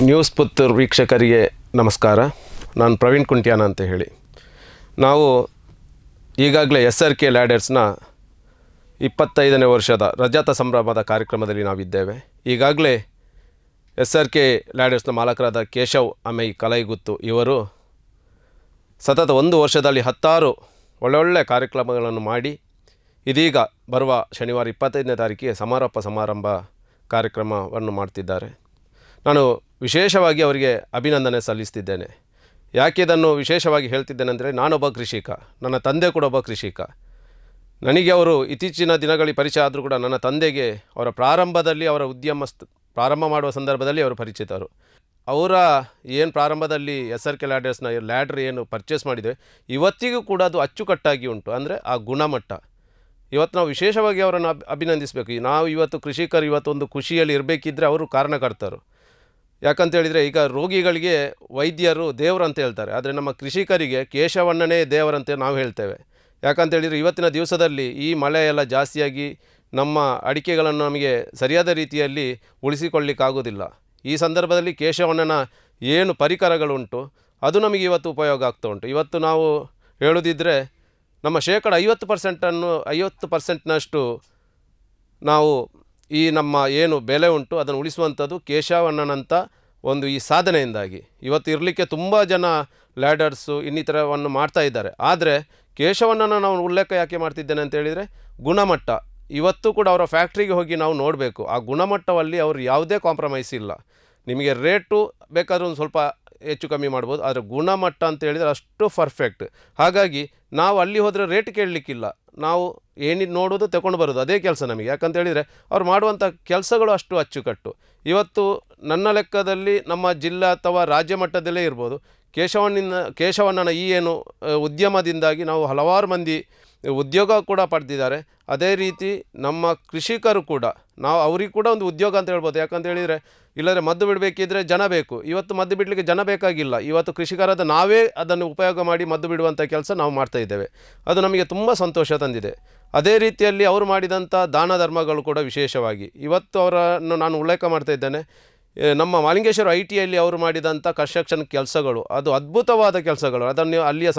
News Puttur ವೀಕ್ಷಕರಿಗೆ ನಮಸ್ಕಾರ. ನಾನು ಪ್ರವೀಣ್ ಕುಂಟ್ಯಾನ ಅಂತ ಹೇಳಿ. ನಾವು ಈಗಾಗಲೇ SRK ಲ್ಯಾಡರ್ಸ್ನ 25ನೇ ವರ್ಷದ ರಜತ ಸಂಭ್ರಮದ ಕಾರ್ಯಕ್ರಮದಲ್ಲಿ ನಾವಿದ್ದೇವೆ. ಈಗಾಗಲೇ SRK ಲ್ಯಾಡರ್ಸ್ನ ಮಾಲಕರಾದ ಕೇಶವ್ ಅಮೈ ಕಲೈಗುತ್ತು ಇವರು ಸತತ 1 ವರ್ಷದಲ್ಲಿ 10 ಒಳ್ಳೊಳ್ಳೆ ಕಾರ್ಯಕ್ರಮಗಳನ್ನು ಮಾಡಿ ಇದೀಗ ಬರುವ ಶನಿವಾರ 25ನೇ ತಾರೀಕಿಗೆ ಸಮಾರಂಭ ಕಾರ್ಯಕ್ರಮವನ್ನು ಮಾಡ್ತಿದ್ದಾರೆ. ನಾನು ವಿಶೇಷವಾಗಿ ಅವರಿಗೆ ಅಭಿನಂದನೆ ಸಲ್ಲಿಸ್ತಿದ್ದೇನೆ. ಯಾಕೆ ಇದನ್ನು ವಿಶೇಷವಾಗಿ ಹೇಳ್ತಿದ್ದೇನೆ ಅಂದರೆ, ನಾನೊಬ್ಬ ಕೃಷಿಕ, ನನ್ನ ತಂದೆ ಕೂಡ ಒಬ್ಬ ಕೃಷಿಕ. ನನಗೆ ಅವರು ಇತ್ತೀಚಿನ ದಿನಗಳಲ್ಲಿ ಪರಿಚಯ ಆದರೂ ಕೂಡ ನನ್ನ ತಂದೆಗೆ ಅವರ ಪ್ರಾರಂಭದಲ್ಲಿ ಅವರ ಉದ್ಯಮ ಪ್ರಾರಂಭ ಮಾಡುವ ಸಂದರ್ಭದಲ್ಲಿ ಅವರು ಪರಿಚಿತರು. ಅವರ ಏನು ಪ್ರಾರಂಭದಲ್ಲಿ SRK ಲ್ಯಾಡರ್ಸ್ನ ಲ್ಯಾಡ್ರ್ ಏನು ಪರ್ಚೇಸ್ ಮಾಡಿದೆ ಇವತ್ತಿಗೂ ಕೂಡ ಅದು ಅಚ್ಚುಕಟ್ಟಾಗಿ ಉಂಟು. ಅಂದರೆ ಆ ಗುಣಮಟ್ಟ ಇವತ್ತು ನಾವು ವಿಶೇಷವಾಗಿ ಅವರನ್ನು ಅಭಿನಂದಿಸಬೇಕು. ನಾವು ಇವತ್ತು ಕೃಷಿಕರು ಇವತ್ತೊಂದು ಖುಷಿಯಲ್ಲಿ ಇರಬೇಕಿದ್ದರೆ ಅವರು ಕಾರಣಕರ್ತರು. ಯಾಕಂತೇಳಿದರೆ, ಈಗ ರೋಗಿಗಳಿಗೆ ವೈದ್ಯರು ದೇವರು ಅಂತ ಹೇಳ್ತಾರೆ, ಆದರೆ ನಮ್ಮ ಕೃಷಿಕರಿಗೆ ಕೇಶವಣ್ಣನೇ ದೇವರಂತೆ ನಾವು ಹೇಳ್ತೇವೆ. ಯಾಕಂತೇಳಿದರೆ ಇವತ್ತಿನ ದಿವಸದಲ್ಲಿ ಈ ಮಳೆ ಎಲ್ಲ ಜಾಸ್ತಿಯಾಗಿ ನಮ್ಮ ಅಡಿಕೆಗಳನ್ನು ನಮಗೆ ಸರಿಯಾದ ರೀತಿಯಲ್ಲಿ ಉಳಿಸಿಕೊಳ್ಳಿಕ್ಕಾಗೋದಿಲ್ಲ. ಈ ಸಂದರ್ಭದಲ್ಲಿ ಕೇಶವಣ್ಣನ ಏನು ಪರಿಕರಗಳುಂಟು ಅದು ನಮಗೆ ಇವತ್ತು ಉಪಯೋಗ ಆಗ್ತಾ ಉಂಟು. ಇವತ್ತು ನಾವು ಹೇಳೋದಿದ್ದರೆ ನಮ್ಮ 50% ನಾವು ಈ ನಮ್ಮ ಏನು ಬೆಲೆ ಉಂಟು ಅದನ್ನು ಉಳಿಸುವಂಥದ್ದು ಕೇಶವಣ್ಣನಂಥ ಒಂದು ಈ ಸಾಧನೆಯಿಂದಾಗಿ. ಇವತ್ತು ಇರಲಿಕ್ಕೆ ತುಂಬ ಜನ ಲ್ಯಾಡರ್ಸು ಇನ್ನಿತರವನ್ನು ಮಾಡ್ತಾ ಇದ್ದಾರೆ. ಆದರೆ ಕೇಶವಣ್ಣನ ನಾವು ಉಲ್ಲೇಖ ಯಾಕೆ ಮಾಡ್ತಿದ್ದೇನೆ ಅಂತೇಳಿದರೆ, ಗುಣಮಟ್ಟ ಇವತ್ತು ಕೂಡ ಅವರ ಫ್ಯಾಕ್ಟ್ರಿಗೆ ಹೋಗಿ ನಾವು ನೋಡಬೇಕು. ಆ ಗುಣಮಟ್ಟದಲ್ಲಿ ಅವರು ಯಾವುದೇ ಕಾಂಪ್ರಮೈಸ್ ಇಲ್ಲ. ನಿಮಗೆ ರೇಟು ಬೇಕಾದರೂ ಒಂದು ಸ್ವಲ್ಪ ಹೆಚ್ಚು ಕಮ್ಮಿ ಮಾಡ್ಬೋದು, ಆದರೆ ಗುಣಮಟ್ಟ ಅಂತ ಹೇಳಿದರೆ ಅಷ್ಟು ಪರ್ಫೆಕ್ಟ್. ಹಾಗಾಗಿ ನಾವು ಅಲ್ಲಿ ಹೋದರೆ ರೇಟ್ ಕೇಳಲಿಕ್ಕಿಲ್ಲ, ನಾವು ಏನಿದು ನೋಡೋದು ತಗೊಂಡು ಬರೋದು ಅದೇ ಕೆಲಸ ನಮಗೆ. ಯಾಕಂತೇಳಿದರೆ ಅವ್ರು ಮಾಡುವಂಥ ಕೆಲಸಗಳು ಅಷ್ಟು ಅಚ್ಚುಕಟ್ಟು. ಇವತ್ತು ನನ್ನ ಲೆಕ್ಕದಲ್ಲಿ ನಮ್ಮ ಜಿಲ್ಲಾ ಅಥವಾ ರಾಜ್ಯ ಮಟ್ಟದಲ್ಲೇ ಇರ್ಬೋದು, ಕೇಶವಣ್ಣನ ಈ ಏನು ಉದ್ಯಮದಿಂದಾಗಿ ನಾವು ಹಲವಾರು ಮಂದಿ ಉದ್ಯೋಗ ಕೂಡ ಪಡೆದಿದ್ದಾರೆ. ಅದೇ ರೀತಿ ನಮ್ಮ ಕೃಷಿಕರು ಕೂಡ ನಾವು ಅವ್ರಿಗೆ ಕೂಡ ಒಂದು ಉದ್ಯೋಗ ಅಂತ ಹೇಳ್ಬೋದು. ಯಾಕಂತೇಳಿದರೆ, ಇಲ್ಲದ್ರೆ ಮದ್ದು ಬಿಡಬೇಕಿದ್ರೆ ಜನ ಬೇಕು. ಇವತ್ತು ಮದ್ದು ಬಿಡಲಿಕ್ಕೆ ಜನ ಬೇಕಾಗಿಲ್ಲ. ಇವತ್ತು ಕೃಷಿಕರಾದ ನಾವೇ ಅದನ್ನು ಉಪಯೋಗ ಮಾಡಿ ಮದ್ದು ಬಿಡುವಂಥ ಕೆಲಸ ನಾವು ಮಾಡ್ತಾಯಿದ್ದೇವೆ. ಅದು ನಮಗೆ ತುಂಬ ಸಂತೋಷ ತಂದಿದೆ. ಅದೇ ರೀತಿಯಲ್ಲಿ ಅವರು ಮಾಡಿದಂಥ ದಾನ ಧರ್ಮಗಳು ಕೂಡ ವಿಶೇಷವಾಗಿ ಇವತ್ತು ಅವರನ್ನು ನಾನು ಉಲ್ಲೇಖ ಮಾಡ್ತಾ ಇದ್ದೇನೆ. ನಮ್ಮ ಮಾಲಿಂಗೇಶ್ವರ ITಯಲ್ಲಿ ಅವರು ಮಾಡಿದಂಥ ಕನ್ಸ್ಟ್ರಕ್ಷನ್ ಕೆಲಸಗಳು ಅದು ಅದ್ಭುತವಾದ ಕೆಲಸಗಳು. ಅದನ್ನು ಅಲ್ಲಿಯ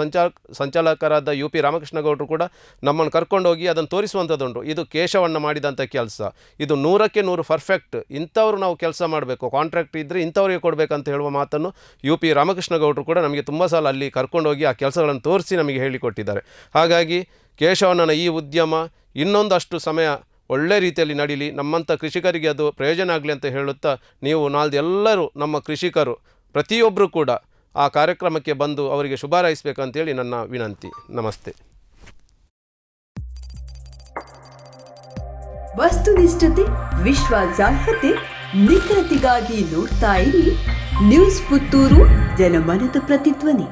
ಸಂಚಾಲಕರಾದ UP ರಾಮಕೃಷ್ಣಗೌಡರು ಕೂಡ ನಮ್ಮನ್ನು ಕರ್ಕೊಂಡೋಗಿ ಅದನ್ನು ತೋರಿಸುವಂಥದ್ದುಂಟು. ಇದು ಕೇಶವಣ್ಣ ಮಾಡಿದಂಥ ಕೆಲಸ, ಇದು 100ಕ್ಕೆ 100 ಪರ್ಫೆಕ್ಟ್. ಇಂಥವ್ರು ನಾವು ಕೆಲಸ ಮಾಡಬೇಕು, ಕಾಂಟ್ರಾಕ್ಟ್ ಇದ್ದರೆ ಇಂಥವ್ರಿಗೆ ಕೊಡಬೇಕಂತ ಹೇಳುವ ಮಾತನ್ನು UP ರಾಮಕೃಷ್ಣಗೌಡರು ಕೂಡ ನಮಗೆ ತುಂಬ ಸಲ ಅಲ್ಲಿ ಕರ್ಕೊಂಡೋಗಿ ಆ ಕೆಲಸಗಳನ್ನು ತೋರಿಸಿ ನಮಗೆ ಹೇಳಿಕೊಟ್ಟಿದ್ದಾರೆ. ಹಾಗಾಗಿ ಕೇಶವಣ್ಣನ ಈ ಉದ್ಯಮ ಇನ್ನೊಂದಷ್ಟು ಸಮಯ ಒಳ್ಳೆ ರೀತಿಯಲ್ಲಿ ನಡೀಲಿ, ನಮ್ಮಂಥ ಕೃಷಿಕರಿಗೆ ಅದು ಪ್ರಯೋಜನ ಆಗಲಿ ಅಂತ ಹೇಳುತ್ತಾ, ನೀವು ನಾಲ್ದು ಎಲ್ಲರೂ ನಮ್ಮ ಕೃಷಿಕರು ಪ್ರತಿಯೊಬ್ಬರು ಕೂಡ ಆ ಕಾರ್ಯಕ್ರಮಕ್ಕೆ ಬಂದು ಅವರಿಗೆ ಶುಭ ಹಾರೈಸಬೇಕಂತೇಳಿ ನನ್ನ ವಿನಂತಿ. ನಮಸ್ತೆ. ವಸ್ತುನಿಷ್ಠತೆ, ವಿಶ್ವಾಸಾರ್ಹತೆ, ನಿಖರತೆಗಾಗಿ ನೋಡ್ತಾ ಇರಿ ನ್ಯೂಸ್ ಪುತ್ತೂರು, ಜನಮನದ ಪ್ರತಿಧ್ವನಿ.